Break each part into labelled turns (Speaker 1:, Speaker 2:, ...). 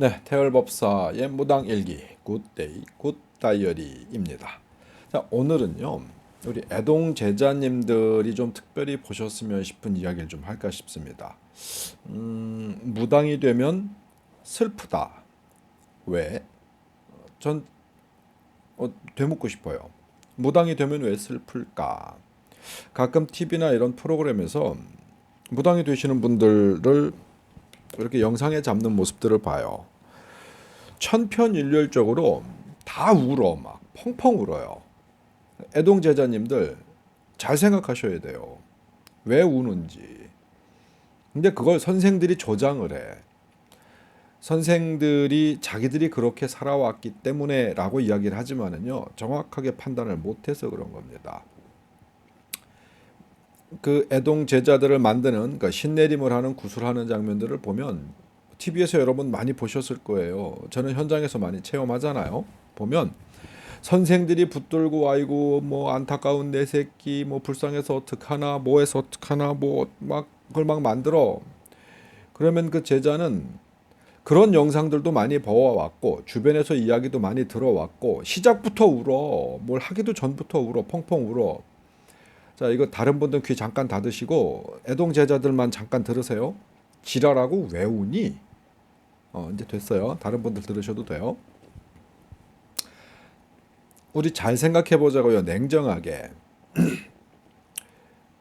Speaker 1: 네, 태열법사의 무당일기 굿데이 굿다이어리입니다. 자, 오늘은요. 우리 애동 제자님들이 좀 특별히 보셨으면 싶은 이야기를 좀 할까 싶습니다. 무당이 되면 슬프다. 왜? 전 되묻고 싶어요. 무당이 되면 왜 슬플까? 가끔 TV나 이런 프로그램에서 무당이 되시는 분들을 이렇게 영상에 잡는 모습들을 봐요. 천편일률적으로 다 울어, 막 펑펑 울어요. 애동 제자님들 잘 생각하셔야 돼요. 왜 우는지. 근데 그걸 선생들이 조장을 해. 선생들이 자기들이 그렇게 살아왔기 때문에라고 이야기를 하지만은요, 정확하게 판단을 못해서 그런 겁니다. 그 애동 제자들을 만드는 그 신내림을 하는 구술하는 장면들을 보면 TV에서 여러분 많이 보셨을 거예요. 저는 현장에서 많이 체험하잖아요. 보면 선생들이 붙들고 아이고 뭐 안타까운 내 새끼 뭐 불쌍해서 어떡하나 뭐해서 어떡하나 뭐 막 그걸 막 만들어. 그러면 그 제자는 그런 영상들도 많이 봐왔고 주변에서 이야기도 많이 들어왔고 시작부터 울어. 뭘 하기도 전부터 울어. 펑펑 울어. 자, 이거 다른 분들 귀 잠깐 닫으시고 애동 제자들만 잠깐 들으세요. 지랄하고 왜 우니? 이제 됐어요. 다른 분들 들으셔도 돼요. 우리 잘 생각해 보자고요. 냉정하게.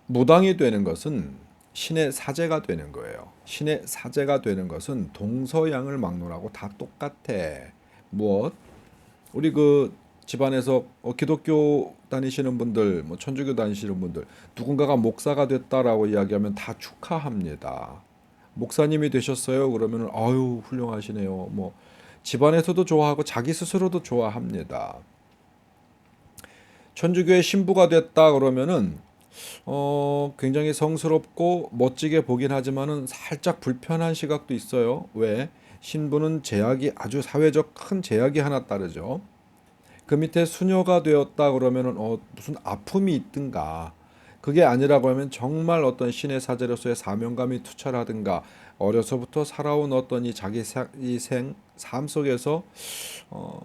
Speaker 1: 무당이 되는 것은 신의 사제가 되는 거예요. 신의 사제가 되는 것은 동서양을 막론하고 다 똑같아. 무엇? 우리 그 집안에서 기독교 다니시는 분들, 뭐 천주교 다니시는 분들, 누군가가 목사가 됐다라고 이야기하면 다 축하합니다. 목사님이 되셨어요? 그러면 아유 훌륭하시네요. 뭐 집안에서도 좋아하고 자기 스스로도 좋아합니다. 천주교의 신부가 됐다 그러면은 굉장히 성스럽고 멋지게 보긴 하지만은 살짝 불편한 시각도 있어요. 왜? 신부는 제약이 아주 사회적 큰 제약이 하나 따르죠. 그 밑에 수녀가 되었다 그러면은 무슨 아픔이 있든가 그게 아니라고 하면 정말 어떤 신의 사제로서의 사명감이 투철하든가 어려서부터 살아온 어떤 이 자기 삶 속에서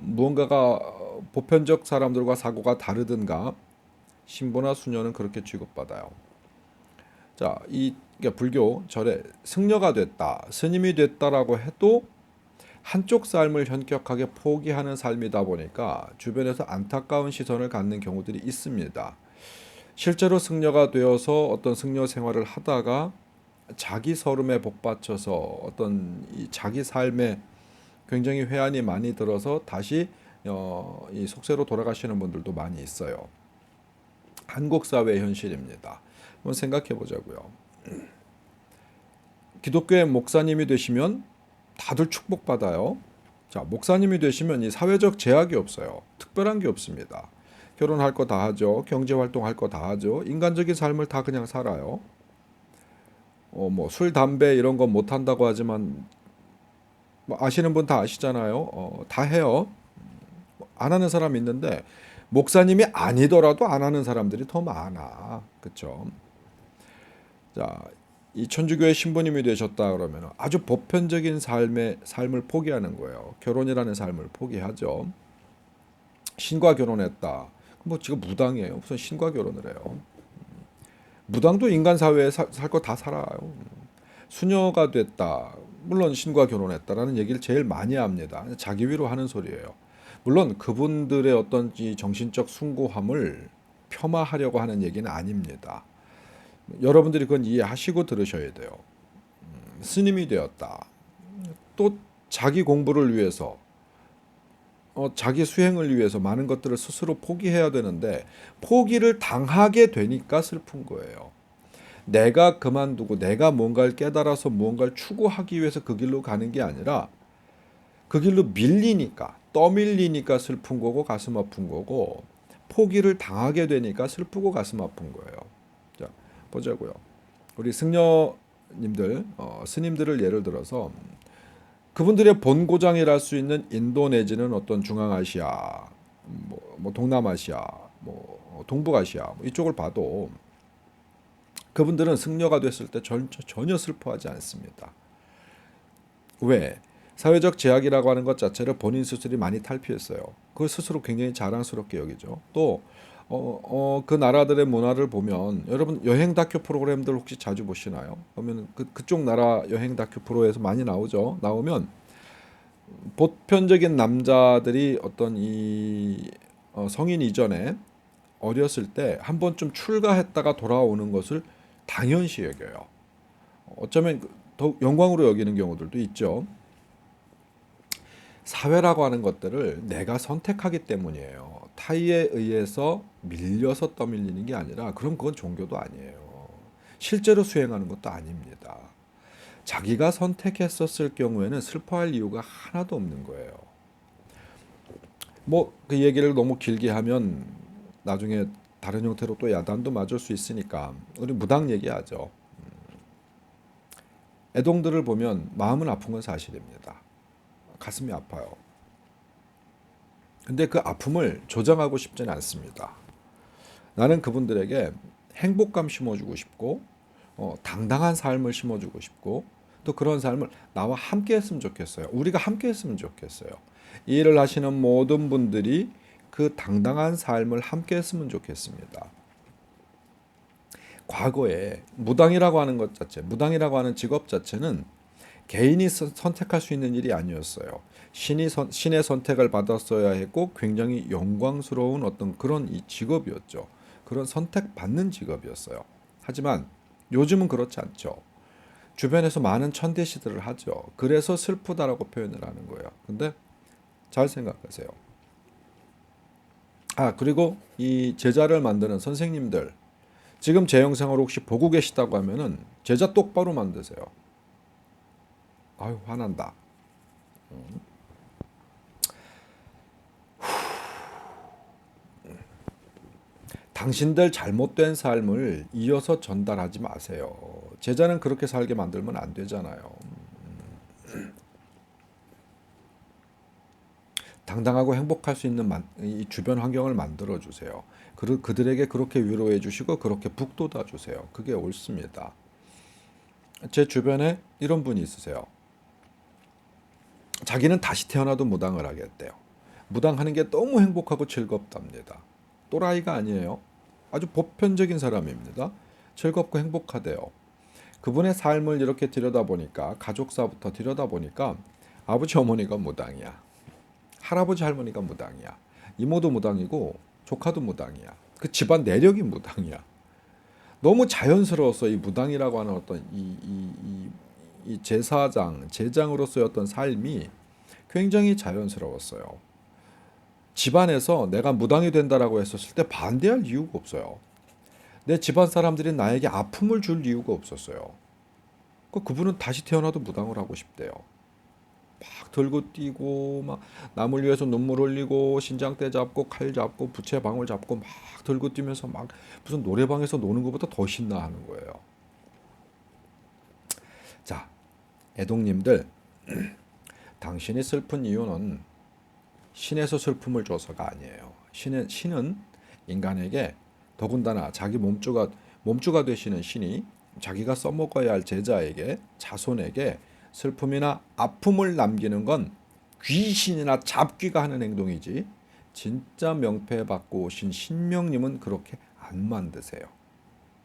Speaker 1: 무언가가 보편적 사람들과 사고가 다르든가 신부나 수녀는 그렇게 취급받아요. 자, 이 불교 절에 승려가 됐다, 스님이 됐다라고 해도 한쪽 삶을 현격하게 포기하는 삶이다 보니까 주변에서 안타까운 시선을 갖는 경우들이 있습니다. 실제로 승려가 되어서 어떤 승려 생활을 하다가 자기 서름에 복받쳐서 어떤 이 자기 삶에 굉장히 회한이 많이 들어서 다시 이 속세로 돌아가시는 분들도 많이 있어요. 한국 사회의 현실입니다. 한번 생각해 보자고요. 기독교의 목사님이 되시면 다들 축복받아요. 자, 목사님이 되시면 이 사회적 제약이 없어요. 특별한 게 없습니다. 결혼할 거 다 하죠. 경제 활동할 거 다 하죠. 인간적인 삶을 다 그냥 살아요. 뭐 술, 담배 이런 건 못 한다고 하지만 뭐 아시는 분 다 아시잖아요. 다 해요. 안 하는 사람 있는데 목사님이 아니더라도 안 하는 사람들이 더 많아. 그렇죠? 자, 이 천주교의 신부님이 되셨다 그러면 아주 보편적인 삶을 포기하는 거예요. 결혼이라는 삶을 포기하죠. 신과 결혼했다. 뭐 지금 무당이에요. 무슨 신과 결혼을 해요. 무당도 인간 사회에 살 거 다 살아요. 수녀가 됐다. 물론 신과 결혼했다라는 얘기를 제일 많이 합니다. 자기 위로 하는 소리예요. 물론 그분들의 어떤 이 정신적 숭고함을 폄하하려고 하는 얘기는 아닙니다. 여러분들이 그건 이해하시고 들으셔야 돼요. 스님이 되었다. 또 자기 공부를 위해서 자기 수행을 위해서 많은 것들을 스스로 포기해야 되는데 포기를 당하게 되니까 슬픈 거예요. 내가 그만두고 내가 뭔가를 깨달아서 무언가를 추구하기 위해서 그 길로 가는 게 아니라 그 길로 밀리니까 떠밀리니까 슬픈 거고 가슴 아픈 거고 포기를 당하게 되니까 슬프고 가슴 아픈 거예요. 자, 보자고요. 우리 승려님들, 스님들을 예를 들어서 그분들의 본고장이라 할 수 있는 인도 내지는 어떤 중앙아시아, 뭐 동남아시아, 뭐 동북아시아 뭐 이쪽을 봐도 그분들은 승려가 됐을 때 전혀 슬퍼하지 않습니다. 왜? 사회적 제약이라고 하는 것 자체를 본인 스스로 많이 탈피했어요. 그걸 스스로 굉장히 자랑스럽게 여기죠. 또 그 나라들의 문화를 보면 여러분 여행 다큐 프로그램들 혹시 자주 보시나요? 그러면 그쪽 나라 여행 다큐 프로에서 많이 나오죠. 나오면 보편적인 남자들이 어떤 이 성인 이전에 어렸을 때 한 번쯤 출가했다가 돌아오는 것을 당연시 여겨요. 어쩌면 더욱 영광으로 여기는 경우들도 있죠. 사회라고 하는 것들을 내가 선택하기 때문이에요. 타의에 의해서 밀려서 떠밀리는 게 아니라 그럼 그건 종교도 아니에요. 실제로 수행하는 것도 아닙니다. 자기가 선택했었을 경우에는 슬퍼할 이유가 하나도 없는 거예요. 뭐 그 얘기를 너무 길게 하면 나중에 다른 형태로 또 야단도 맞을 수 있으니까 우리 무당 얘기하죠. 애동들을 보면 마음은 아픈 건 사실입니다. 가슴이 아파요. 근데 그 아픔을 조장하고 싶지는 않습니다. 나는 그분들에게 행복감 심어주고 싶고 당당한 삶을 심어주고 싶고 또 그런 삶을 나와 함께 했으면 좋겠어요. 우리가 함께 했으면 좋겠어요. 이 일을 하시는 모든 분들이 그 당당한 삶을 함께 했으면 좋겠습니다. 과거에 무당이라고 하는 것 자체, 무당이라고 하는 직업 자체는 개인이 선택할 수 있는 일이 아니었어요. 신의 선택을 받았어야 했고 굉장히 영광스러운 어떤 그런 이 직업이었죠. 그런 선택받는 직업이었어요. 하지만 요즘은 그렇지 않죠. 주변에서 많은 천대시들을 하죠. 그래서 슬프다라고 표현을 하는 거예요. 근데 잘 생각하세요. 그리고 이 제자를 만드는 선생님들, 지금 제 영상을 혹시 보고 계시다고 하면은 제자 똑바로 만드세요. 아유, 화난다. 당신들 잘못된 삶을 이어서 전달하지 마세요. 제자는 그렇게 살게 만들면 안 되잖아요. 당당하고 행복할 수 있는 이 주변 환경을 만들어 주세요. 그들에게 그렇게 위로해 주시고 그렇게 북돋아 주세요. 그게 옳습니다. 제 주변에 이런 분이 있으세요. 자기는 다시 태어나도 무당을 하겠대요. 무당하는 게 너무 행복하고 즐겁답니다. 또라이가 아니에요. 아주 보편적인 사람입니다. 즐겁고 행복하대요. 그분의 삶을 이렇게 들여다보니까 가족사부터 들여다보니까 아버지 어머니가 무당이야. 할아버지 할머니가 무당이야. 이모도 무당이고 조카도 무당이야. 그 집안 내력이 무당이야. 너무 자연스러워서 이 무당이라고 하는 어떤 이 제사장, 제장으로서의 어떤 삶이 굉장히 자연스러웠어요. 집안에서 내가 무당이 된다라고 했었을 때 반대할 이유가 없어요. 내 집안 사람들이 나에게 아픔을 줄 이유가 없었어요. 그분은 다시 태어나도 무당을 하고 싶대요. 막 들고 뛰고 막 남을 위해서 눈물 흘리고 신장대 잡고 칼 잡고 부채 방울 잡고 막 들고 뛰면서 막 무슨 노래방에서 노는 것보다 더 신나 하는 거예요. 자, 애동님들, 당신이 슬픈 이유는 신에서 슬픔을 줘서가 아니에요. 신은 인간에게 더군다나 자기 몸주가 되시는 신이 자기가 써먹어야 할 제자에게 자손에게 슬픔이나 아픔을 남기는 건 귀신이나 잡귀가 하는 행동이지 진짜 명패 받고 오신 신명님은 그렇게 안 만드세요.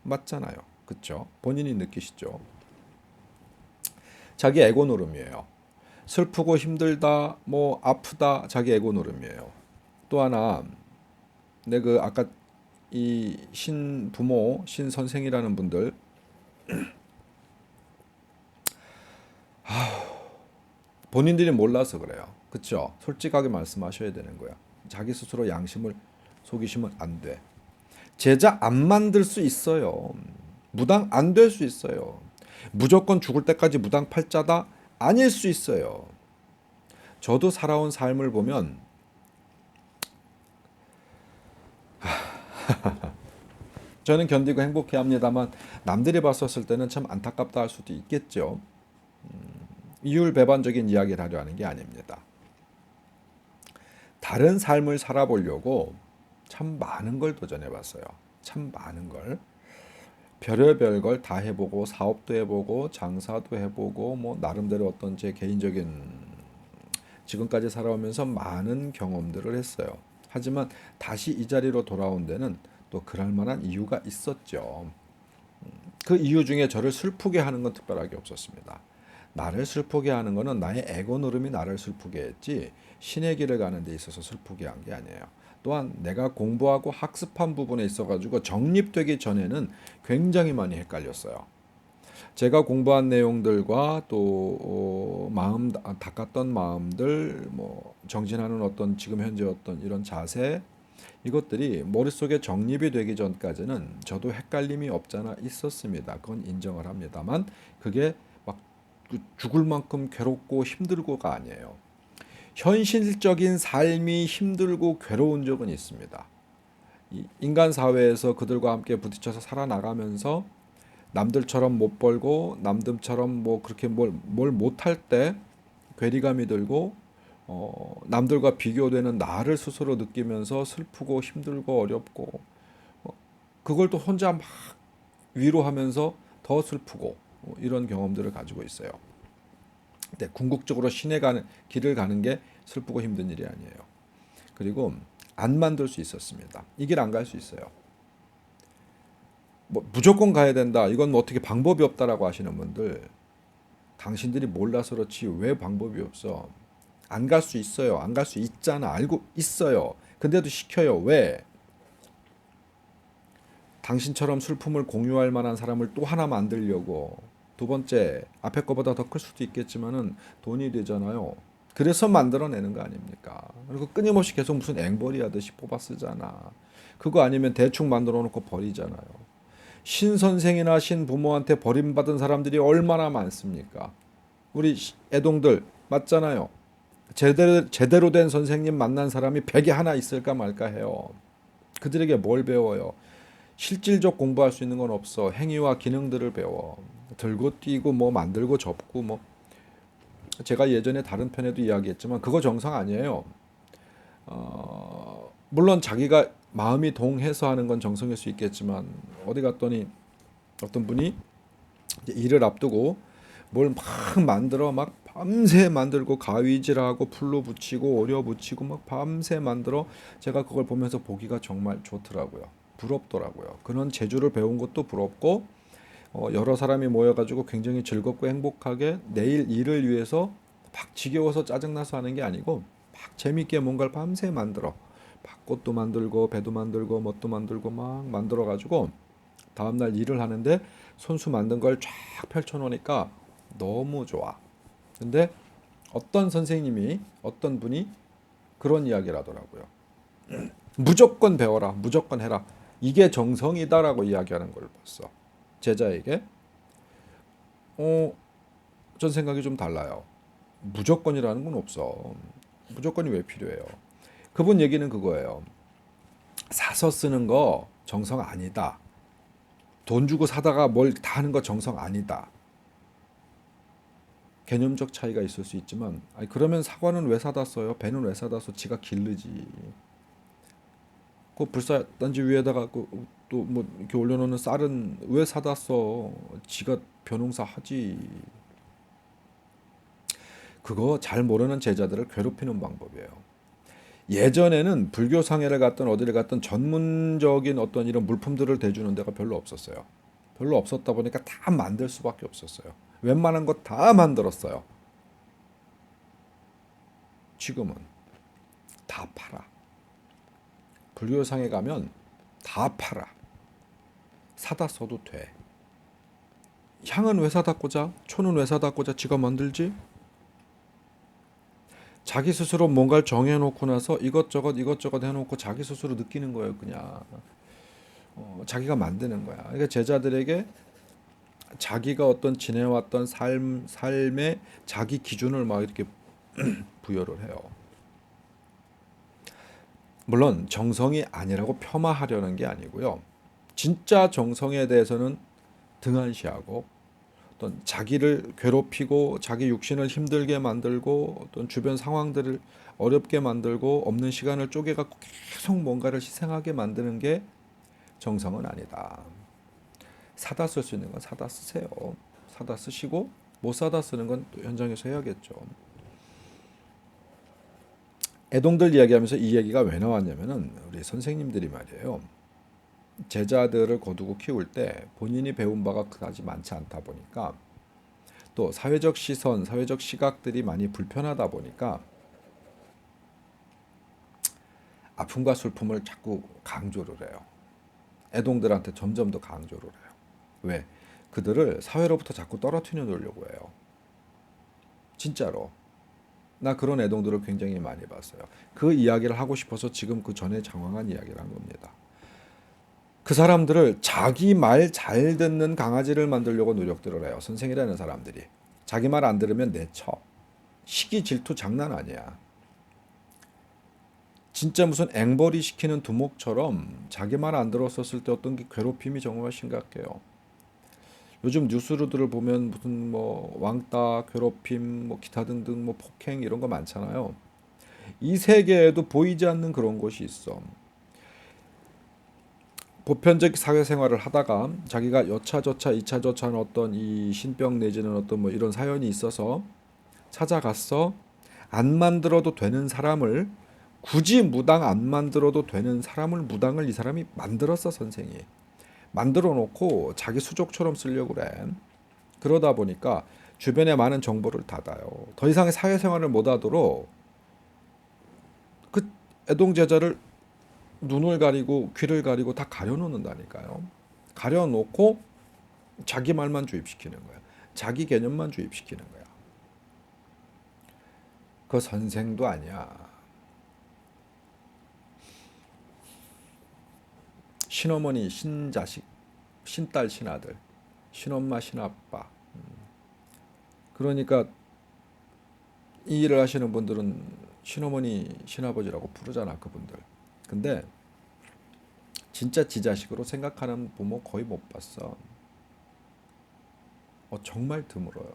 Speaker 1: 맞잖아요. 그쵸? 본인이 느끼시죠? 자기 에고 노름이에요. 슬프고 힘들다, 뭐 아프다, 자기 에고 노름이에요. 또 하나, 내 그 아까 이 신부모, 신선생이라는 분들 본인들이 몰라서 그래요. 그쵸? 솔직하게 말씀하셔야 되는 거야. 자기 스스로 양심을 속이시면 안 돼. 제자 안 만들 수 있어요. 무당 안 될 수 있어요. 무조건 죽을 때까지 무당 팔자다? 아닐 수 있어요. 저도 살아온 삶을 보면 저는 견디고 행복해합니다만 남들이 봤었을 때는 참 안타깝다 할 수도 있겠죠. 이율배반적인 이야기를 하려 하는 게 아닙니다. 다른 삶을 살아보려고 참 많은 걸 도전해봤어요. 참 많은 걸. 별의별 걸 다 해보고 사업도 해보고 장사도 해보고 뭐 나름대로 어떤 제 개인적인 지금까지 살아오면서 많은 경험들을 했어요. 하지만 다시 이 자리로 돌아온 데는 또 그럴 만한 이유가 있었죠. 그 이유 중에 저를 슬프게 하는 건 특별하게 없었습니다. 나를 슬프게 하는 거는 나의 에고 노름이 나를 슬프게 했지 신의 길을 가는 데 있어서 슬프게 한 게 아니에요. 또한 내가 공부하고 학습한 부분에 있어가지고 정립되기 전에는 굉장히 많이 헷갈렸어요. 제가 공부한 내용들과 또 마음 닦았던 마음들, 뭐 정진하는 어떤 지금 현재 어떤 이런 자세, 이것들이 머릿속에 정립이 되기 전까지는 저도 헷갈림이 없잖아 있었습니다. 그건 인정을 합니다만 그게 막 죽을 만큼 괴롭고 힘들고가 아니에요. 현실적인 삶이 힘들고 괴로운 적은 있습니다. 이 인간 사회에서 그들과 함께 부딪혀서 살아나가면서 남들처럼 못 벌고 남들처럼 뭐 그렇게 뭘 못할 때 괴리감이 들고 남들과 비교되는 나를 스스로 느끼면서 슬프고 힘들고 어렵고 그걸 또 혼자 막 위로하면서 더 슬프고 이런 경험들을 가지고 있어요. 근데 궁극적으로 신의 길을 가는 게 슬프고 힘든 일이 아니에요. 그리고 안 만들 수 있었습니다. 이 길 안 갈 수 있어요. 뭐 무조건 가야 된다. 이건 뭐 어떻게 방법이 없다라고 하시는 분들, 당신들이 몰라서 그렇지 왜 방법이 없어? 안 갈 수 있어요. 안 갈 수 있잖아. 알고 있어요. 근데도 시켜요. 왜? 당신처럼 슬픔을 공유할 만한 사람을 또 하나 만들려고. 두 번째, 앞에 거보다 더 클 수도 있겠지만은 돈이 되잖아요. 그래서 만들어내는 거 아닙니까? 그리고 끊임없이 계속 무슨 앵벌이 하듯이 뽑아 쓰잖아. 그거 아니면 대충 만들어 놓고 버리잖아요. 신선생이나 신부모한테 버림받은 사람들이 얼마나 많습니까? 우리 애동들 맞잖아요. 제대로 된 선생님 만난 사람이 100에 하나 있을까 말까 해요. 그들에게 뭘 배워요? 실질적 공부할 수 있는 건 없어. 행위와 기능들을 배워. 들고 뛰고 뭐 만들고 접고 뭐 제가 예전에 다른 편에도 이야기했지만 그거 정성 아니에요. 물론 자기가 마음이 동해서 하는 건 정성일 수 있겠지만 어디 갔더니 어떤 분이 이제 일을 앞두고 뭘 막 만들어 막 밤새 만들고 가위질하고 풀로 붙이고 오려 붙이고 막 밤새 만들어 제가 그걸 보면서 보기가 정말 좋더라고요. 부럽더라고요. 그런 재주를 배운 것도 부럽고 여러 사람이 모여가지고 굉장히 즐겁고 행복하게 내일 일을 위해서 막 지겨워서 짜증나서 하는 게 아니고 막 재밌게 뭔가를 밤새 만들어 꽃도 만들고 배도 만들고 뭣도 만들고 막 만들어가지고 다음날 일을 하는데 손수 만든 걸 쫙 펼쳐놓으니까 너무 좋아. 근데 어떤 분이 그런 이야기를 하더라고요. 무조건 배워라, 무조건 해라. 이게 정성이다라고 이야기하는 걸 봤어. 제자에게. 어, 전 생각이 좀 달라요. 무조건이라는 건 없어. 무조건이 왜 필요해요? 그분 얘기는 그거예요. 사서 쓰는 거 정성 아니다. 돈 주고 사다가 뭘 다 하는 거 정성 아니다. 개념적 차이가 있을 수 있지만 아니 그러면 사과는 왜 사다 써요? 배는 왜 사다 써? 지가 기르지. 그 불사단지 위에다가 또 뭐 이렇게 올려놓는 쌀은 왜 사다 써? 지가 벼농사 하지. 그거 잘 모르는 제자들을 괴롭히는 방법이에요. 예전에는 불교 상회를 갔던 어디를 갔던 전문적인 어떤 이런 물품들을 대주는 데가 별로 없었어요. 별로 없었다 보니까 다 만들 수밖에 없었어요. 웬만한 거 다 만들었어요. 지금은 다 팔아. 불교상에 가면 다 팔아. 사다 써도 돼. 향은 왜 사다 꽂아? 초는 왜 사다 꽂아? 지가 만들지? 자기 스스로 뭔가를 정해놓고 나서 이것저것 해놓고 자기 스스로 느끼는 거예요. 그냥 자기가 만드는 거야. 그러니까 제자들에게 자기가 어떤 지내왔던 삶의 자기 기준을 막 이렇게 부여를 해요. 물론 정성이 아니라고 폄하하려는 게 아니고요. 진짜 정성에 대해서는 등한시하고 어떤 자기를 괴롭히고 자기 육신을 힘들게 만들고 어떤 주변 상황들을 어렵게 만들고 없는 시간을 쪼개갖고 계속 뭔가를 희생하게 만드는 게 정성은 아니다. 사다 쓸 수 있는 건 사다 쓰세요. 사다 쓰시고 못 사다 쓰는 건 또 현장에서 해야겠죠. 애동들 이야기하면서 이 얘기가 왜 나왔냐면은 우리 선생님들이 말이에요. 제자들을 거두고 키울 때 본인이 배운 바가 그다지 많지 않다 보니까 또 사회적 시선, 사회적 시각들이 많이 불편하다 보니까 아픔과 슬픔을 자꾸 강조를 해요. 애동들한테 점점 더 강조를 해요. 왜? 그들을 사회로부터 자꾸 떨어뜨려 놓으려고 해요. 진짜로. 나 그런 애동들을 굉장히 많이 봤어요. 그 이야기를 하고 싶어서 지금 그 전에 장황한 이야기를 한 겁니다. 그 사람들을 자기 말 잘 듣는 강아지를 만들려고 노력들을 해요. 선생이라는 사람들이. 자기 말 안 들으면 내쳐. 시기 질투 장난 아니야. 진짜 무슨 앵벌이 시키는 두목처럼 자기 말 안 들었었을 때 어떤 게 괴롭힘이 정말 심각해요. 요즘 뉴스들을 보면 무슨 뭐 왕따, 괴롭힘, 뭐 기타 등등 뭐 폭행 이런 거 많잖아요. 이 세계에도 보이지 않는 그런 것이 있어. 보편적 사회생활을 하다가 자기가 여차저차 이차저차한 어떤 이 신병 내지는 어떤 뭐 이런 사연이 있어서 찾아갔어. 안 만들어도 되는 사람을 굳이 무당 안 만들어도 되는 사람을 무당을 이 사람이 만들었어 선생이. 만들어 놓고 자기 수족처럼 쓰려고 그래. 그러다 보니까 주변에 많은 정보를 닫아요. 더 이상의 사회생활을 못하도록 그 애동 제자를 눈을 가리고 귀를 가리고 다 가려놓는다니까요. 가려놓고 자기 말만 주입시키는 거야. 자기 개념만 주입시키는 거야. 그 선생도 아니야. 신어머니, 신자식, 신딸, 신아들, 신엄마, 신아빠. 그러니까 이 일을 하시는 분들은 신어머니, 신아버지라고 부르잖아, 그분들. 근데 진짜 지 자식으로 생각하는 부모 거의 못 봤어. 정말 드물어요.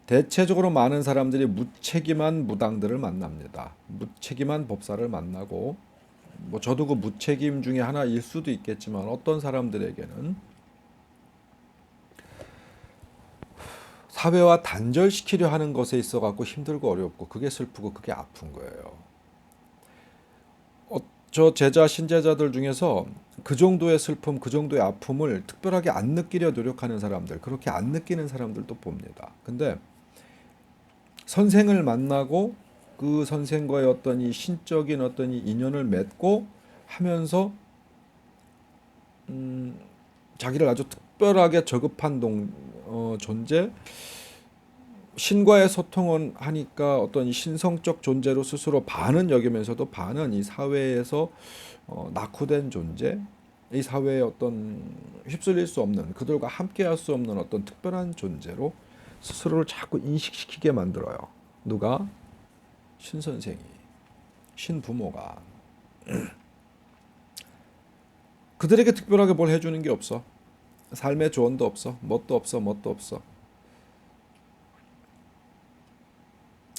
Speaker 1: 대체적으로 많은 사람들이 무책임한 무당들을 만납니다. 무책임한 법사를 만나고 뭐 저도 그 무책임 중에 하나일 수도 있겠지만 어떤 사람들에게는 사회와 단절시키려 하는 것에 있어 갖고 힘들고 어렵고 그게 슬프고 그게 아픈 거예요. 저 제자 신제자들 중에서 그 정도의 슬픔, 그 정도의 아픔을 특별하게 안 느끼려 노력하는 사람들, 그렇게 안 느끼는 사람들도 봅니다. 근데 선생을 만나고 그 선생과의 어떤 이 신적인 어떤 이 인연을 맺고 하면서 자기를 아주 특별하게 저급한 존재, 신과의 소통을 하니까 어떤 이 신성적 존재로 스스로 반은 여기면서도 반은 이 사회에서 낙후된 존재, 이 사회에 어떤 휩쓸릴 수 없는 그들과 함께할 수 없는 어떤 특별한 존재로 스스로를 자꾸 인식시키게 만들어요. 누가? 신선생이, 신부모가. 그들에게 특별하게 뭘 해주는 게 없어. 삶의 조언도 없어. 뭣도 없어. 뭣도 없어.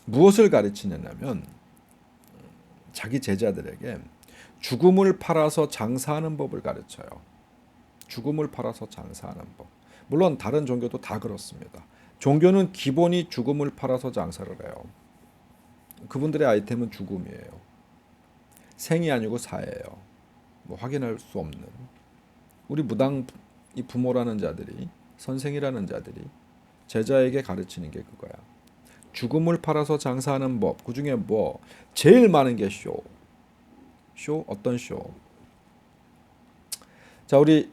Speaker 1: 무엇을 가르치냐면 자기 제자들에게 죽음을 팔아서 장사하는 법을 가르쳐요. 죽음을 팔아서 장사하는 법. 물론 다른 종교도 다 그렇습니다. 종교는 기본이 죽음을 팔아서 장사를 해요. 그분들의 아이템은 죽음이에요. 생이 아니고 사예요. 뭐 확인할 수 없는. 우리 무당 이 부모라는 자들이 선생이라는 자들이 제자에게 가르치는 게 그거야. 죽음을 팔아서 장사하는 법. 그중에 뭐 제일 많은 게 쇼. 쇼 어떤 쇼? 자, 우리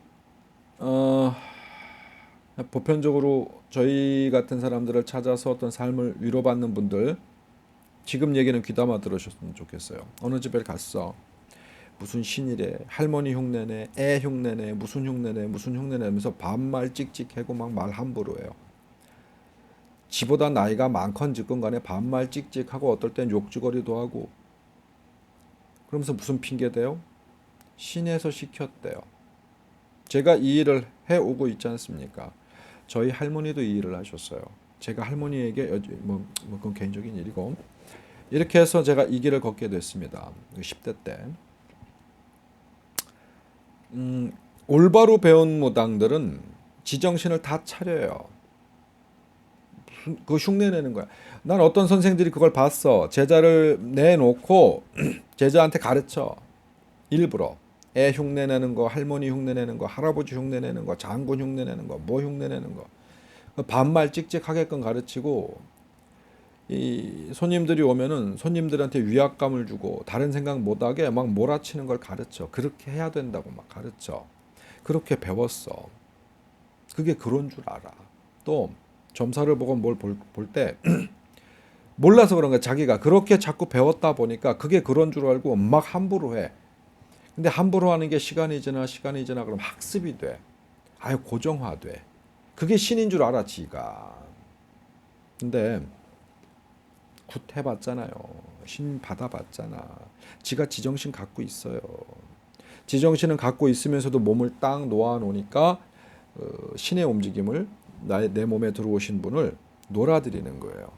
Speaker 1: 보편적으로 저희 같은 사람들을 찾아서 어떤 삶을 위로받는 분들 지금 얘기는 귀담아 들으셨으면 좋겠어요. 어느 집에 갔어. 무슨 신이래, 할머니 흉내내, 애 흉내내, 무슨 흉내내, 무슨 흉내내 하면서 반말 찍찍하고 막 말 함부로 해요. 지보다 나이가 많건 적건 간에 반말 찍찍하고 어떨 땐 욕주거리도 하고 그러면서 무슨 핑계 대요? 신에서 시켰대요. 제가 이 일을 해오고 있지 않습니까? 저희 할머니도 이 일을 하셨어요. 제가 할머니에게 그건 개인적인 일이고 이렇게 해서 제가 이 길을 걷게 됐습니다. 10대 때. 올바로 배운 무당들은 지정신을 다 차려요. 그 흉내 내는 거야. 난 어떤 선생들이 그걸 봤어. 제자를 내놓고 제자한테 가르쳐. 일부러 애 흉내 내는 거, 할머니 흉내 내는 거, 할아버지 흉내 내는 거, 장군 흉내 내는 거, 뭐 흉내 내는 거. 반말 찍찍하게끔 가르치고 이 손님들이 오면은 손님들한테 위압감을 주고 다른 생각 못하게 막 몰아치는 걸 가르쳐. 그렇게 해야 된다고 막 가르쳐. 그렇게 배웠어. 그게 그런 줄 알아. 또 점사를 보고 뭘 볼 때 몰라서 그런 거야. 자기가 그렇게 자꾸 배웠다 보니까 그게 그런 줄 알고 막 함부로 해. 근데 함부로 하는 게 시간이 지나 그럼 학습이 돼. 아유 고정화돼. 그게 신인 줄 알아 지가. 근데 굿 해봤잖아요. 신 받아봤잖아. 지가 지정신 갖고 있어요. 지정신은 갖고 있으면서도 몸을 딱 놓아놓으니까 신의 움직임을 내 몸에 들어오신 분을 놀아드리는 거예요.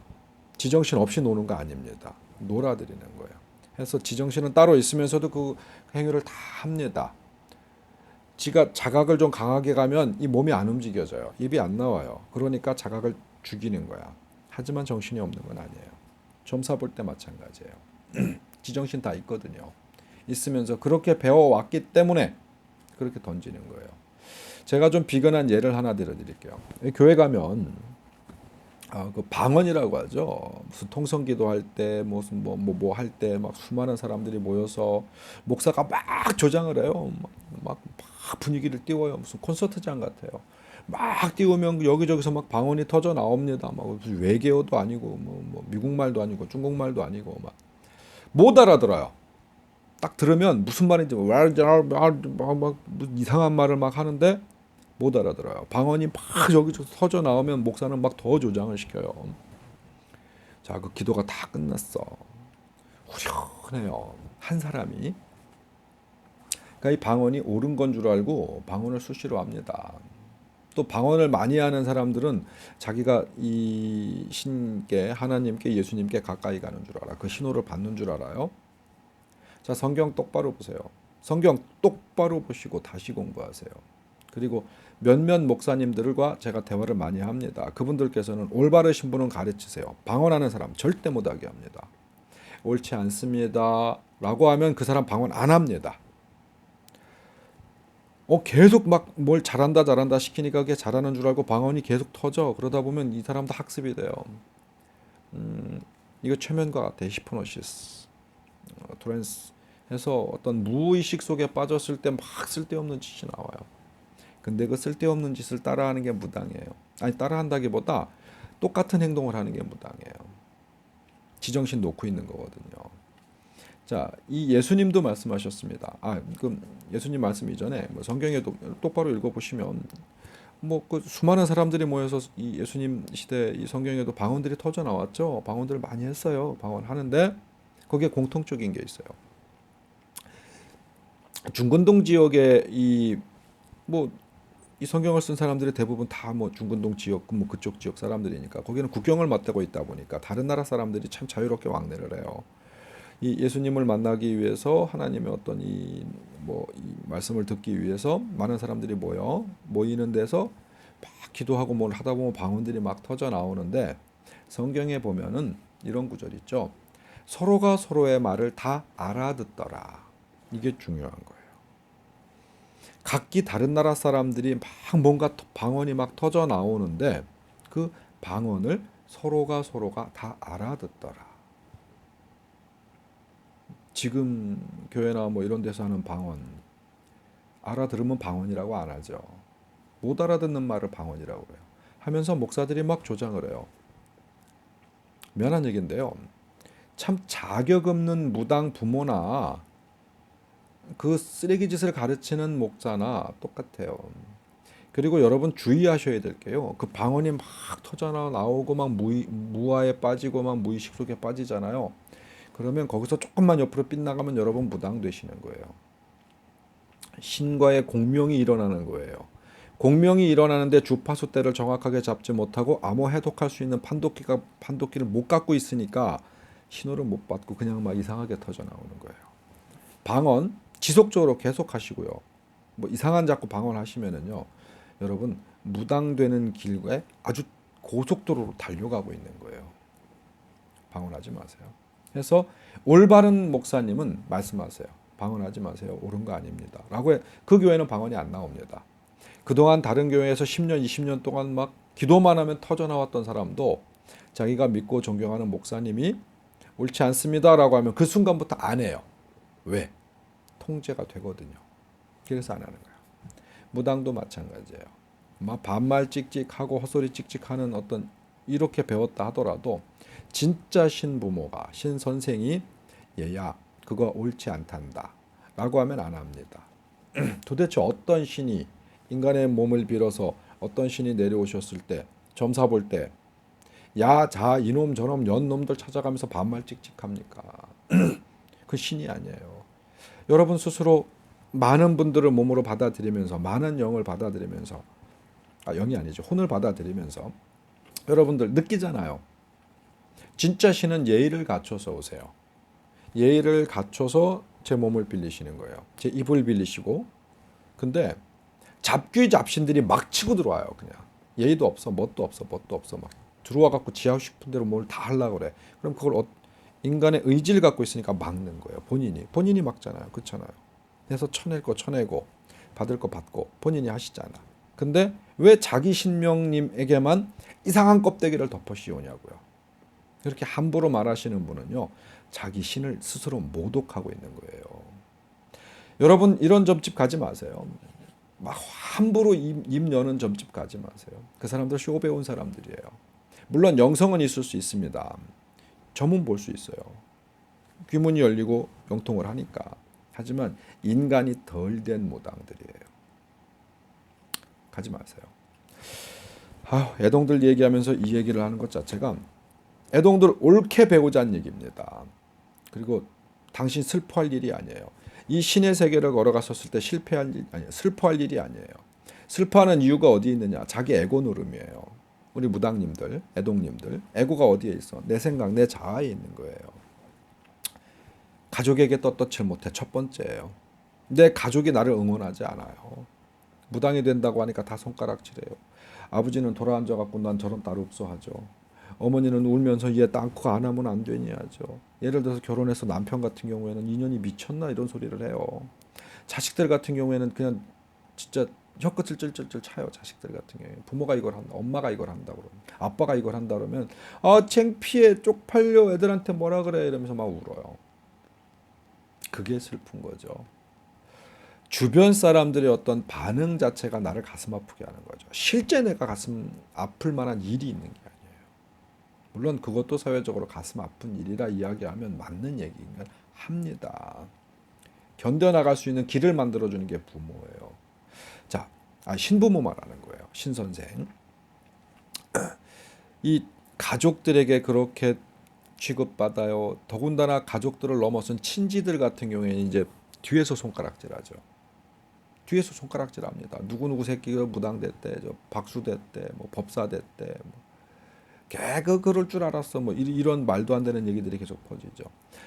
Speaker 1: 지정신 없이 노는 거 아닙니다. 놀아드리는 거예요. 해서 지정신은 따로 있으면서도 그 행위를 다 합니다. 지가 자각을 좀 강하게 가면 이 몸이 안 움직여져요. 입이 안 나와요. 그러니까 자각을 죽이는 거야. 하지만 정신이 없는 건 아니에요. 점사 볼 때 마찬가지예요. 지정신 다 있거든요. 있으면서 그렇게 배워왔기 때문에 그렇게 던지는 거예요. 제가 좀 비근한 예를 하나 들어드릴게요. 교회 가면 그 방언이라고 하죠. 무슨 통성기도 할 때 무슨 뭐 할 때 막 수많은 사람들이 모여서 목사가 막 조장을 해요. 막 분위기를 띄워요. 무슨 콘서트장 같아요. 막 띄우면 여기저기서 막 방언이 터져 나옵니다. 막 무슨 외계어도 아니고 뭐 미국 말도 아니고 중국 말도 아니고 막 못 알아들어요. 딱 들으면 무슨 말인지 막 이상한 말을 막 하는데 못 알아들어요. 방언이 막 여기저기 터져 나오면 목사는 막 더 조장을 시켜요. 자, 그 기도가 다 끝났어. 후련해요. 한 사람이. 그러니까 이 방언이 옳은 건 줄 알고 방언을 수시로 합니다. 또 방언을 많이 하는 사람들은 자기가 이 신께 하나님께 예수님께 가까이 가는 줄 알아. 그 신호를 받는 줄 알아요. 자, 성경 똑바로 보세요. 성경 똑바로 보시고 다시 공부하세요. 그리고 몇몇 목사님들과 제가 대화를 많이 합니다. 그분들께서는 올바르신 분은 가르치세요. 방언하는 사람 절대 못하게 합니다. 옳지 않습니다 라고 하면 그 사람 방언 안 합니다. 계속 막 뭘 잘한다 시키니까 그게 잘하는 줄 알고 방언이 계속 터져. 그러다 보면 이 사람도 학습이 돼요. 이거 최면과 같아. 히프노시스, 트랜스 해서 어떤 무의식 속에 빠졌을 때 막 쓸데없는 짓이 나와요. 근데 그 쓸데없는 짓을 따라하는 게 무당이에요. 아니 따라한다기보다 똑같은 행동을 하는 게 무당이에요. 지정신 놓고 있는 거거든요. 자, 이 예수님도 말씀하셨습니다. 그 예수님 말씀 이전에 성경에도 똑바로 읽어보시면 그 수많은 사람들이 모여서 이 예수님 시대 이 성경에도 방언들이 터져 나왔죠. 방언들 많이 했어요. 방언 하는데 거기에 공통적인 게 있어요. 중근동 지역에 이 성경을 쓴 사람들이 대부분 다 중근동 지역 그쪽 지역 사람들이니까 거기는 국경을 맞대고 있다 보니까 다른 나라 사람들이 참 자유롭게 왕래를 해요. 이 예수님을 만나기 위해서 하나님의 어떤 이 말씀을 듣기 위해서 많은 사람들이 모이는 데서 막 기도하고 뭘 하다 보면 방언들이 막 터져 나오는데 성경에 보면은 이런 구절 있죠. 서로가 서로의 말을 다 알아듣더라. 이게 중요한 거예요. 각기 다른 나라 사람들이 막 뭔가 방언이 막 터져 나오는데 그 방언을 서로가 다 알아듣더라. 지금 교회나 이런 데서 하는 방언 알아들으면 방언이라고 안 하죠. 못 알아듣는 말을 방언이라고 해요. 하면서 목사들이 막 조장을 해요. 미안한 얘기인데요. 참 자격 없는 무당 부모나 그 쓰레기 짓을 가르치는 목자나 똑같아요. 그리고 여러분 주의하셔야 될 게요. 그 방언이 막 터져 나오고 막 무아에 빠지고 막 무의식 속에 빠지잖아요. 그러면 거기서 조금만 옆으로 빗나가면 여러분 무당 되시는 거예요. 신과의 공명이 일어나는 거예요. 공명이 일어나는데 주파수 때를 정확하게 잡지 못하고 암호 해독할 수 있는 판독기를 못 갖고 있으니까 신호를 못 받고 그냥 막 이상하게 터져 나오는 거예요. 방언 지속적으로 계속 하시고요. 이상한 자꾸 방언 하시면은요. 여러분 무당되는 길에 아주 고속도로로 달려가고 있는 거예요. 방언하지 마세요. 그래서 올바른 목사님은 말씀하세요. 방언하지 마세요. 옳은 거 아닙니다. 라고 그 교회는 방언이 안 나옵니다. 그동안 다른 교회에서 10년, 20년 동안 막 기도만 하면 터져나왔던 사람도 자기가 믿고 존경하는 목사님이 옳지 않습니다라고 하면 그 순간부터 안 해요. 왜? 통제가 되거든요. 그래서 안 하는 거예요. 무당도 마찬가지예요. 막 반말 찍찍하고 헛소리 찍찍하는 어떤 이렇게 배웠다 하더라도 진짜 신부모가 신선생이 얘야 그거 옳지 않단다 라고 하면 안 합니다. 도대체 어떤 신이 인간의 몸을 빌어서 어떤 신이 내려오셨을 때 점사 볼 때 야 자 이놈 저놈 연놈들 찾아가면서 반말 찍찍합니까? 그 신이 아니에요. 여러분 스스로 많은 분들을 몸으로 받아들이면서 많은 영을 받아들이면서 영이 아니죠. 혼을 받아들이면서 여러분들 느끼잖아요. 진짜 신은 예의를 갖춰서 오세요. 예의를 갖춰서 제 몸을 빌리시는 거예요. 제 입을 빌리시고 근데 잡귀 잡신들이 막 치고 들어와요. 그냥 예의도 없어 뭣도 없어 뭣도 없어 막 들어와 갖고 지하고 싶은 대로 뭘 다 하려고 그래. 그럼 그걸 인간의 의지를 갖고 있으니까 막는 거예요. 본인이 막잖아요. 그렇잖아요. 그래서 쳐낼 거 쳐내고 받을 거 받고 본인이 하시잖아. 근데 왜 자기 신명님에게만 이상한 껍데기를 덮어 씌우냐고요. 그렇게 함부로 말하시는 분은요. 자기 신을 스스로 모독하고 있는 거예요. 여러분 이런 점집 가지 마세요. 막 함부로 입 여는 점집 가지 마세요. 그 사람들 쇼 배운 사람들이에요. 물론 영성은 있을 수 있습니다. 점은 볼 수 있어요. 귀문이 열리고 영통을 하니까. 하지만 인간이 덜 된 무당들이에요. 가지 마세요. 애동들 얘기하면서 이 얘기를 하는 것 자체가 애동들 옳게 배우자는 얘기입니다. 그리고 당신 슬퍼할 일이 아니에요. 이 신의 세계를 걸어갔었을 때 슬퍼할 일이 아니에요. 슬퍼하는 이유가 어디 있느냐? 자기 에고 노름이에요. 우리 무당님들, 애동님들, 에고가 어디에 있어? 내 생각, 내 자아에 있는 거예요. 가족에게 떳떳지 못해 첫 번째예요. 내 가족이 나를 응원하지 않아요. 무당이 된다고 하니까 다 손가락질해요. 아버지는 돌아앉아갖고 난 저런 딸 없어 하죠. 어머니는 울면서 얘 땅콩 안 하면 안 되니 하죠. 예를 들어서 결혼해서 남편 같은 경우에는 인연이 미쳤나 이런 소리를 해요. 자식들 같은 경우에는 그냥 진짜 혀끝을 찔찔찔 차요. 자식들 같은 경우에 부모가 이걸 한다, 엄마가 이걸 한다 그러면 아빠가 이걸 한다 그러면 창피해 쪽팔려 애들한테 뭐라 그래 이러면서 막 울어요. 그게 슬픈 거죠. 주변 사람들의 어떤 반응 자체가 나를 가슴 아프게 하는 거죠. 실제 내가 가슴 아플 만한 일이 있는 게 아니에요. 물론 그것도 사회적으로 가슴 아픈 일이라 이야기하면 맞는 얘기인 건 합니다. 견뎌나갈 수 있는 길을 만들어주는 게 부모예요. 자, 신부모 말하는 거예요. 신선생. 이 가족들에게 그렇게 취급받아요. 더군다나 가족들을 넘어선 친지들 같은 경우에는 이제 뒤에서 손가락질하죠. 뒤에서 손가락질합니다. 누구누구 새끼가 무당됐대, 박수됐대, 뭐 법사됐대, 뭐 걔가 그럴 줄 알았어, 뭐 이런 말도 안 되는 얘기들이 계속 퍼지죠.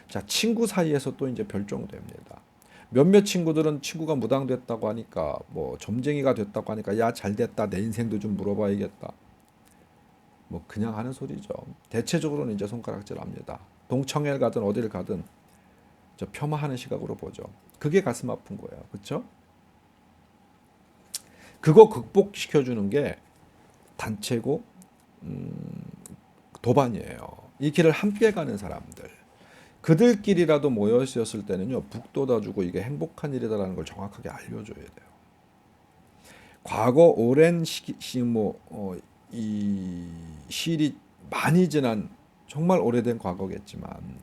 Speaker 1: 자, 친구 사이에서 또 이제 별종됩니다. 몇몇 친구들은 친구가 무당됐다고 하니까 뭐 점쟁이가 됐다고 하니까 야 잘됐다 내 인생도 좀 물어봐야겠다. 뭐 그냥 하는 소리죠. 대체적으로는 이제 손가락질합니다. 동청회를 가든 어디를 가든 저 폄하하는 시각으로 보죠. 그게 가슴 아픈 거예요. 그렇죠? 그거 극복시켜주는 게 단체고 도반이에요. 이 길을 함께 가는 사람들. 그들끼리라도 모여 있었을 때는요. 북 돋아주고 이게 행복한 일이다라는 걸 정확하게 알려줘야 돼요. 과거 오랜 이 시일이 많이 지난 정말 오래된 과거겠지만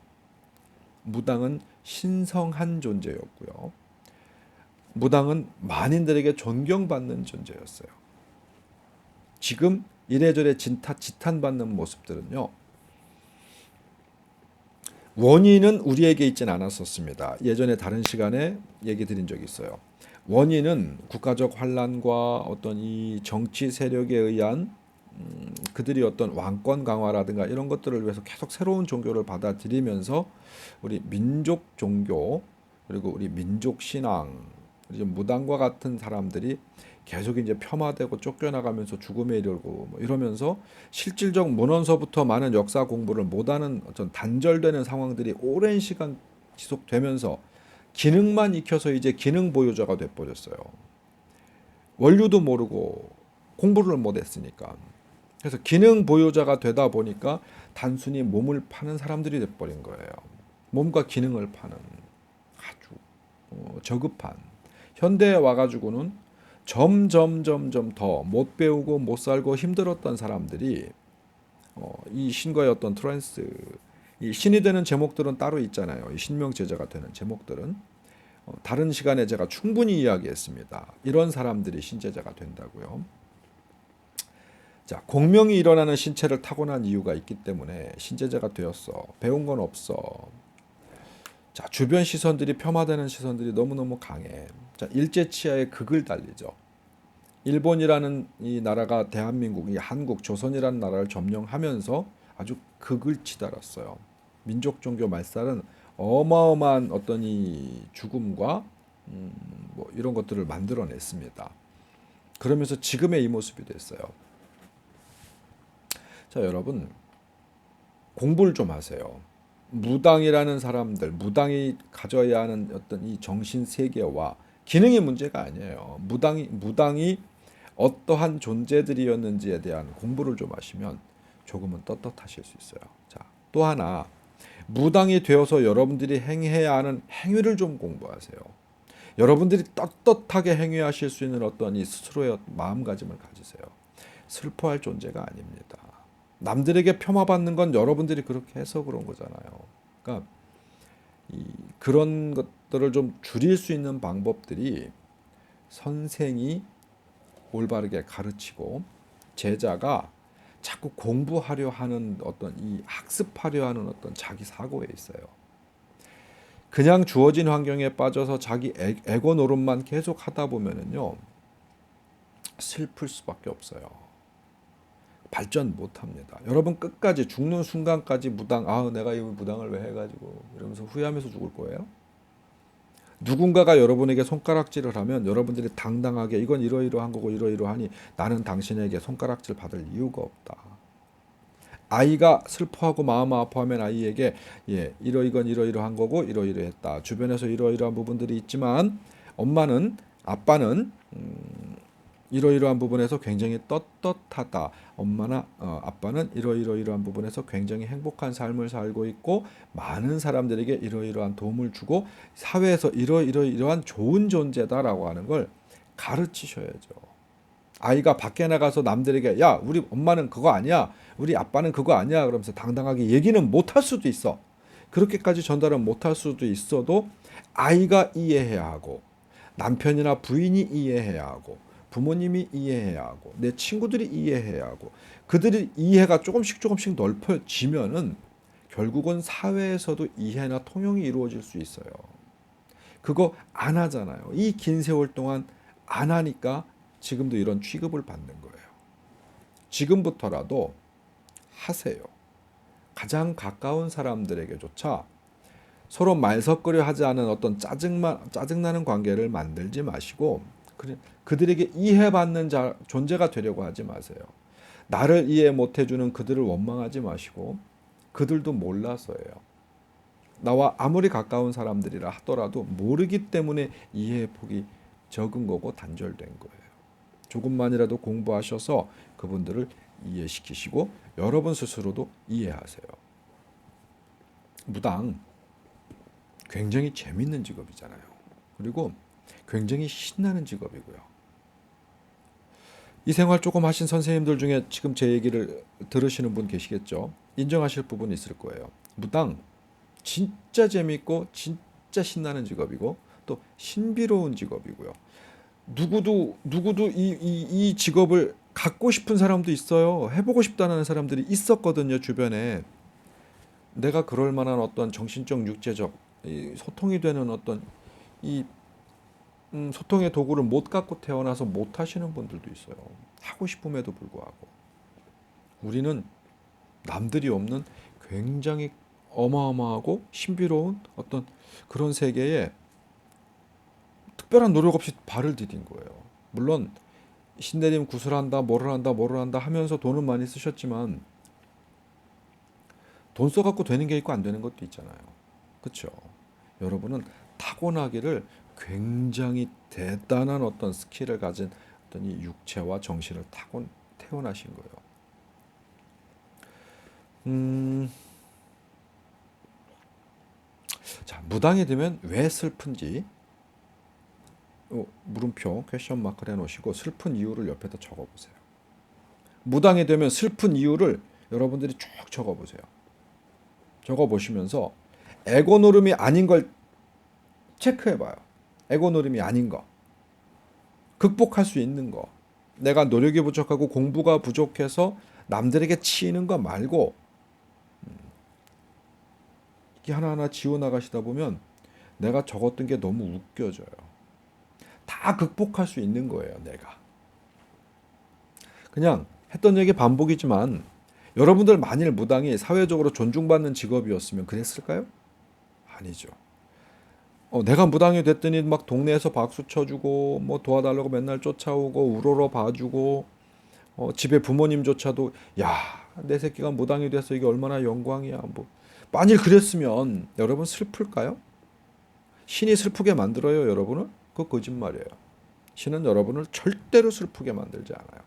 Speaker 1: 무당은 신성한 존재였고요. 무당은 만인들에게 존경받는 존재였어요. 지금 이래저래 지탄받는 모습들은요. 원인은 우리에게 있진 않았었습니다. 예전에 다른 시간에 얘기 드린 적이 있어요. 원인은 국가적 환란과 어떤 이 정치 세력에 의한 그들이 어떤 왕권 강화라든가 이런 것들을 위해서 계속 새로운 종교를 받아들이면서 우리 민족 종교 그리고 우리 민족 신앙 무당과 같은 사람들이 계속 이제 폄하되고 쫓겨나가면서 죽음에 이르고 뭐 이러면서 실질적 문헌서부터 많은 역사 공부를 못하는 어떤 단절되는 상황들이 오랜 시간 지속되면서 기능만 익혀서 이제 기능 보유자가 돼버렸어요. 원류도 모르고 공부를 못했으니까. 그래서 기능 보유자가 되다 보니까 단순히 몸을 파는 사람들이 돼버린 거예요. 몸과 기능을 파는 아주 저급한 현대에 와가지고는 점점 더 못 배우고 못 살고 힘들었던 사람들이 이 신과의 어떤 트랜스 이 신이 되는 제목들은 따로 있잖아요. 이 신명 제자가 되는 제목들은 다른 시간에 제가 충분히 이야기했습니다. 이런 사람들이 신제자가 된다고요. 자, 공명이 일어나는 신체를 타고난 이유가 있기 때문에 신제자가 되었어. 배운 건 없어. 자, 주변 시선들이 폄하되는 시선들이 너무너무 강해. 자, 일제치하의 극을 달리죠. 일본이라는 이 나라가 대한민국, 이 한국, 조선이라는 나라를 점령하면서 아주 극을 치달았어요. 민족 종교 말살은 어마어마한 어떤 이 죽음과 뭐 이런 것들을 만들어냈습니다. 그러면서 지금의 이 모습이 됐어요. 자, 여러분 공부를 좀 하세요. 무당이라는 사람들, 무당이 가져야 하는 어떤 이 정신 세계와 기능이 문제가 아니에요. 무당이 어떠한 존재들이었는지에 대한 공부를 좀 하시면 조금은 떳떳하실 수 있어요. 자, 또 하나 무당이 되어서 여러분들이 행해야 하는 행위를 좀 공부하세요. 여러분들이 떳떳하게 행위하실 수 있는 어떤 이 스스로의 마음가짐을 가지세요. 슬퍼할 존재가 아닙니다. 남들에게 폄하받는 건 여러분들이 그렇게 해서 그런 거잖아요. 그러니까 그런 것들을 좀 줄일 수 있는 방법들이 선생이 올바르게 가르치고 제자가 자꾸 공부하려 하는 어떤 이 학습하려 하는 어떤 자기 사고에 있어요. 그냥 주어진 환경에 빠져서 자기 에고 노릇만 계속 하다 보면은요 슬플 수밖에 없어요. 발전 못합니다. 여러분 끝까지 죽는 순간까지 무당 내가 이 무당을 왜 해가지고 이러면서 후회하면서 죽을 거예요. 누군가가 여러분에게 손가락질을 하면 여러분들이 당당하게 이건 이러이러한 거고 이러이러하니 나는 당신에게 손가락질 받을 이유가 없다. 아이가 슬퍼하고 마음 아파하면 아이에게 이건 이러이러한 거고 이러이러했다. 주변에서 이러이러한 부분들이 있지만 엄마는 아빠는 이러이러한 부분에서 굉장히 떳떳하다. 엄마나 아빠는 이러이러한 부분에서 굉장히 행복한 삶을 살고 있고 많은 사람들에게 이러이러한 도움을 주고 사회에서 이러이러한 좋은 존재다라고 하는 걸 가르치셔야죠. 아이가 밖에 나가서 남들에게 야 우리 엄마는 그거 아니야. 우리 아빠는 그거 아니야. 그러면서 당당하게 얘기는 못할 수도 있어. 그렇게까지 전달은 못할 수도 있어도 아이가 이해해야 하고 남편이나 부인이 이해해야 하고 부모님이 이해해야 하고 내 친구들이 이해해야 하고 그들이 이해가 조금씩 넓어지면은 결국은 사회에서도 이해나 통용이 이루어질 수 있어요. 그거 안 하잖아요. 이 긴 세월 동안 안 하니까 지금도 이런 취급을 받는 거예요. 지금부터라도 하세요. 가장 가까운 사람들에게조차 서로 말섞으려 하지 않은 어떤 짜증나는 관계를 만들지 마시고 그들에게 이해받는 존재가 되려고 하지 마세요. 나를 이해 못해주는 그들을 원망하지 마시고 그들도 몰라서예요. 나와 아무리 가까운 사람들이라 하더라도 모르기 때문에 이해의 폭이 적은 거고 단절된 거예요. 조금만이라도 공부하셔서 그분들을 이해시키시고 여러분 스스로도 이해하세요. 무당 굉장히 재밌는 직업이잖아요. 그리고 굉장히 신나는 직업이고요. 이 생활 조금 하신 선생님들 중에 지금 제 얘기를 들으시는 분 계시겠죠? 인정하실 부분이 있을 거예요. 무당 진짜 재밌고 진짜 신나는 직업이고 또 신비로운 직업이고요. 누구도 이 직업을 갖고 싶은 사람도 있어요. 해보고 싶다는 사람들이 있었거든요, 주변에. 내가 그럴 만한 어떤 정신적, 육체적 소통이 되는 어떤 이 소통의 도구를 못 갖고 태어나서 못 하시는 분들도 있어요. 하고 싶음에도 불구하고. 우리는 남들이 없는 굉장히 어마어마하고 신비로운 어떤 그런 세계에 특별한 노력 없이 발을 디딘 거예요. 물론 신내림 구슬한다, 뭐를 한다, 뭐를 한다 하면서 돈은 많이 쓰셨지만 돈 써갖고 되는 게 있고 안 되는 것도 있잖아요. 그렇죠? 여러분은 타고나기를 굉장히 대단한 어떤 스킬을 가진 어떤 이 육체와 정신을 태어나신 거예요. 자, 무당이 되면 왜 슬픈지 물음표 퀘션 마크를 해놓으시고 슬픈 이유를 옆에다 적어보세요. 무당이 되면 슬픈 이유를 여러분들이 쭉 적어보세요. 적어보시면서 에고 노름이 아닌 걸 체크해봐요. 에고 노름이 아닌 거. 극복할 수 있는 거. 내가 노력이 부족하고 공부가 부족해서 남들에게 치이는 거 말고 이게 하나하나 지워나가시다 보면 내가 적었던 게 너무 웃겨져요. 다 극복할 수 있는 거예요, 내가. 그냥 했던 얘기 반복이지만 여러분들 만일 무당이 사회적으로 존중받는 직업이었으면 그랬을까요? 아니죠. 내가 무당이 됐더니 막 동네에서 박수 쳐주고 뭐 도와달라고 맨날 쫓아오고 우러러 봐주고 집에 부모님조차도 야, 내 새끼가 무당이 돼서 이게 얼마나 영광이야. 뭐 만일 그랬으면 여러분 슬플까요? 신이 슬프게 만들어요, 여러분을? 그거 거짓말이에요. 신은 여러분을 절대로 슬프게 만들지 않아요.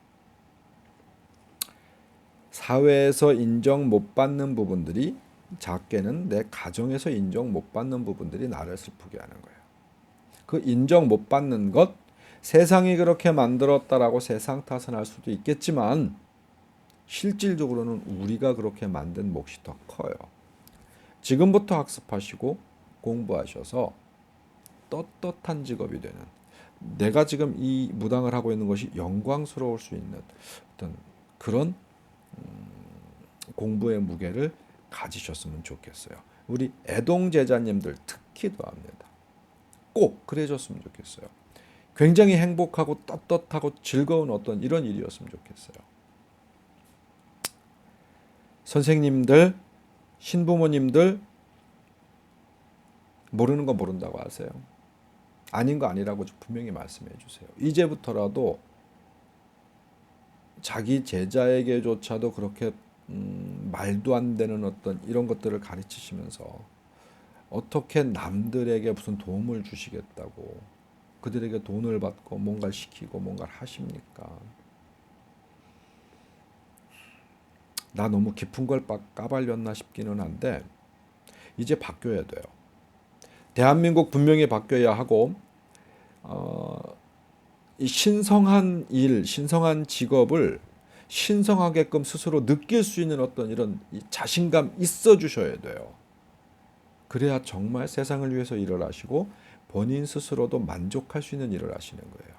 Speaker 1: 사회에서 인정 못 받는 부분들이 작게는 내 가정에서 인정 못 받는 부분들이 나를 슬프게 하는 거예요. 그 인정 못 받는 것, 세상이 그렇게 만들었다라고 세상 탓은 할 수도 있겠지만 실질적으로는 우리가 그렇게 만든 몫이 더 커요. 지금부터 학습하시고 공부하셔서 떳떳한 직업이 되는, 내가 지금 이 무당을 하고 있는 것이 영광스러울 수 있는 어떤 그런 공부의 무게를 가지셨으면 좋겠어요. 우리 애동 제자님들 특히 더합니다. 꼭 그래줬으면 좋겠어요. 굉장히 행복하고 떳떳하고 즐거운 어떤 이런 일이었으면 좋겠어요. 선생님들, 신부모님들 모르는 거 모른다고 하세요. 아닌 거 아니라고 분명히 말씀해 주세요. 이제부터라도 자기 제자에게조차도 그렇게 말도 안 되는 어떤 이런 것들을 가르치시면서 어떻게 남들에게 무슨 도움을 주시겠다고 그들에게 돈을 받고 뭔가를 시키고 뭔가를 하십니까? 나 너무 깊은 걸 까발렸나 싶기는 한데 이제 바뀌어야 돼요. 대한민국 분명히 바뀌어야 하고 이 신성한 일, 신성한 직업을 신성하게끔 스스로 느낄 수 있는 어떤 이런 자신감 있어 주셔야 돼요. 그래야 정말 세상을 위해서 일을 하시고 본인 스스로도 만족할 수 있는 일을 하시는 거예요.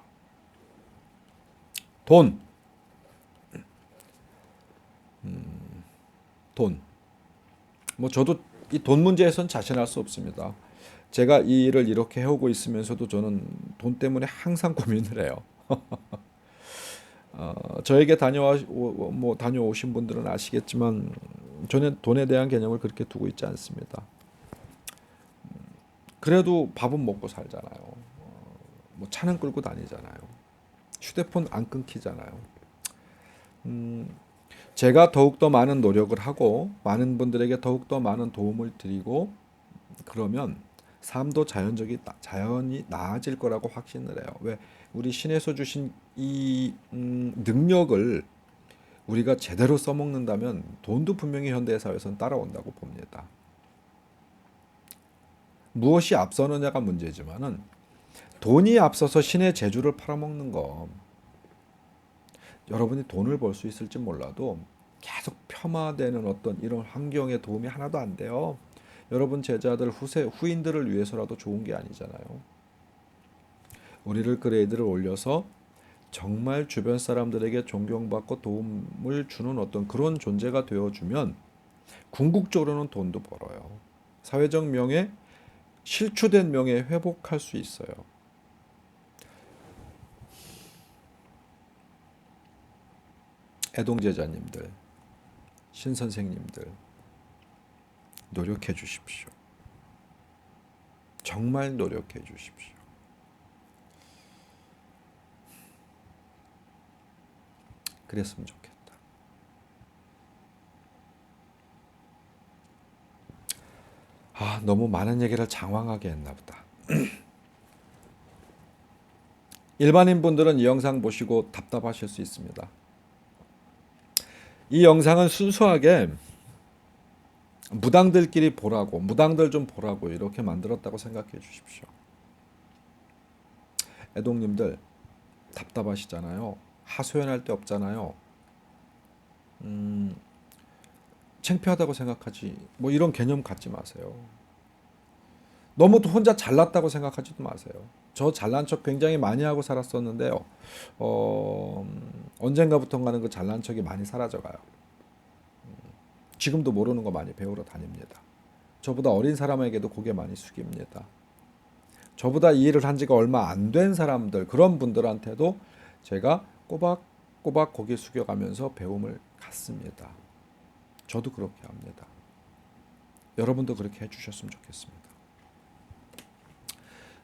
Speaker 1: 돈. 돈. 뭐 저도 이 돈 문제에선 자신할 수 없습니다. 제가 이 일을 이렇게 해오고 있으면서도 저는 돈 때문에 항상 고민을 해요. 저에게 다녀오신 분들은 아시겠지만 저는 돈에 대한 개념을 그렇게 두고 있지 않습니다. 그래도 밥은 먹고 살잖아요. 뭐 차는 끌고 다니잖아요. 휴대폰 안 끊기잖아요. 제가 더욱더 많은 노력을 하고 많은 분들에게 더욱더 많은 도움을 드리고 그러면 삶도 자연히 나아질 거라고 확신을 해요. 왜? 우리 신에서 주신 이 능력을 우리가 제대로 써먹는다면 돈도 분명히 현대사회에서는 따라온다고 봅니다. 무엇이 앞서느냐가 문제지만은 돈이 앞서서 신의 재주를 팔아먹는 거, 여러분이 돈을 벌 수 있을지 몰라도 계속 폄하되는 어떤 이런 환경에 도움이 하나도 안 돼요. 여러분 제자들 후인들을 위해서라도 좋은 게 아니잖아요. 우리를 그레이드를 올려서 정말 주변 사람들에게 존경받고 도움을 주는 어떤 그런 존재가 되어주면 궁극적으로는 돈도 벌어요. 사회적 명예, 실추된 명예 회복할 수 있어요. 애동제자님들, 신선생님들 노력해 주십시오. 정말 노력해 주십시오. 그랬으면 좋겠다. 너무 많은 얘기를 장황하게 했나 보다. 일반인 분들은 이 영상 보시고 답답하실 수 있습니다. 이 영상은 순수하게 무당들끼리 보라고, 무당들 좀 보라고 이렇게 만들었다고 생각해 주십시오. 애동님들 답답하시잖아요. 하소연할 데 없잖아요. 창피하다고 생각하지 뭐 이런 개념 갖지 마세요. 너무 혼자 잘났다고 생각하지도 마세요. 저 잘난 척 굉장히 많이 하고 살았었는데요. 언젠가부턴가는 그 잘난 척이 많이 사라져가요. 지금도 모르는 거 많이 배우러 다닙니다. 저보다 어린 사람에게도 고개 많이 숙입니다. 저보다 이 일을 한 지가 얼마 안 된 사람들, 그런 분들한테도 제가 꼬박꼬박 고개 숙여가면서 배움을 갖습니다. 저도 그렇게 합니다. 여러분도 그렇게 해주셨으면 좋겠습니다.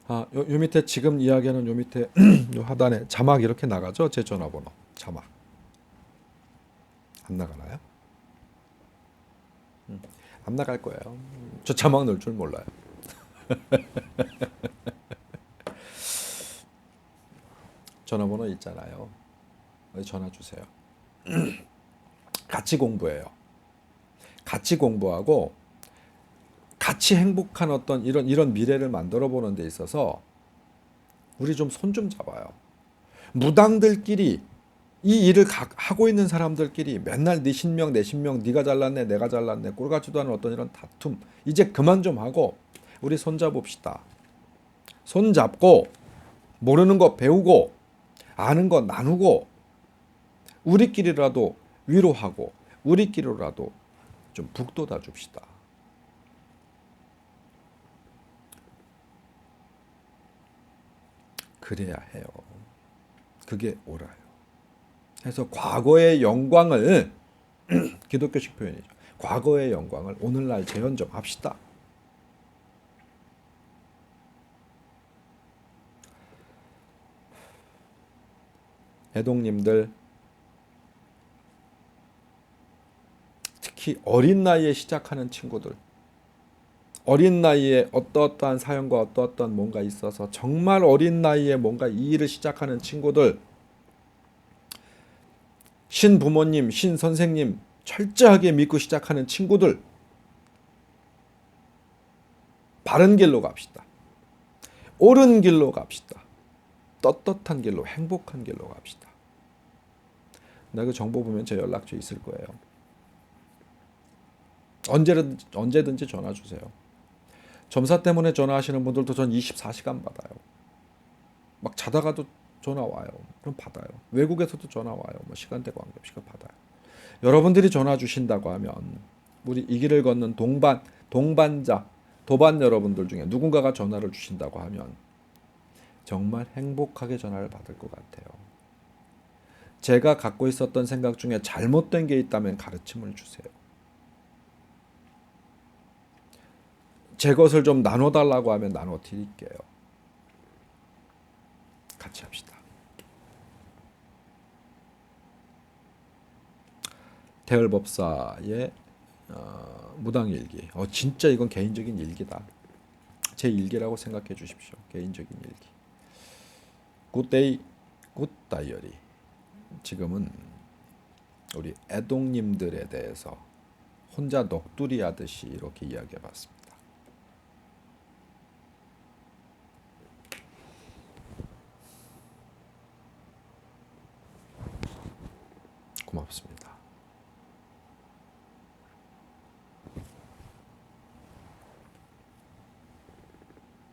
Speaker 1: 요 밑에 지금 이야기하는 요 밑에 요 하단에 자막 이렇게 나가죠? 제 전화번호 자막 안 나가나요? 안 나갈 거예요. 저 자막 넣을 줄 몰라요. 전화번호 있잖아요. 전화 주세요. 같이 공부해요. 같이 공부하고 같이 행복한 어떤 이런 미래를 만들어 보는 데 있어서 우리 좀 손 좀 잡아요. 무당들끼리 이 일을 하고 있는 사람들끼리 맨날 네 신명 내 신명 네가 잘났네 내가 잘났네 꼴 같지도 않은 어떤 이런 다툼 이제 그만 좀 하고 우리 손 잡읍시다. 손 잡고 모르는 거 배우고 아는 거 나누고 우리끼리라도 위로하고 우리끼리라도 좀 북돋아 줍시다. 그래야 해요. 그게 옳아요. 그래서 과거의 영광을 기독교식 표현이죠. 과거의 영광을 오늘날 재현 좀 합시다. 애동님들 특히 어린 나이에 시작하는 친구들 어린 나이에 어떠한 사연과 어떠한 뭔가 있어서 정말 어린 나이에 뭔가 이 일을 시작하는 친구들 신부모님, 신선생님 철저하게 믿고 시작하는 친구들 바른 길로 갑시다. 옳은 길로 갑시다. 떳떳한 길로 행복한 길로 갑시다. 나 그 정보 보면 제 연락처 있을 거예요. 언제든지 전화 주세요. 점사 때문에 전화하시는 분들도 전 24시간 받아요. 막 자다가도 전화 와요. 그럼 받아요. 외국에서도 전화 와요. 뭐 시간대 관계없이 받아요. 여러분들이 전화 주신다고 하면 우리 이 길을 걷는 동반자, 도반 여러분들 중에 누군가가 전화를 주신다고 하면 정말 행복하게 전화를 받을 것 같아요. 제가 갖고 있었던 생각 중에 잘못된 게 있다면 가르침을 주세요. 제 것을 좀 나눠달라고 하면 나눠드릴게요. 같이 합시다. 대열법사의 무당일기. 진짜 이건 개인적인 일기다. 제 일기라고 생각해 주십시오. 개인적인 일기. 굿데이, 굿다이어리. 지금은 우리 애동님들에 대해서 혼자 넋두리 하듯이 이렇게 이야기해 봤습니다. 고맙습니다.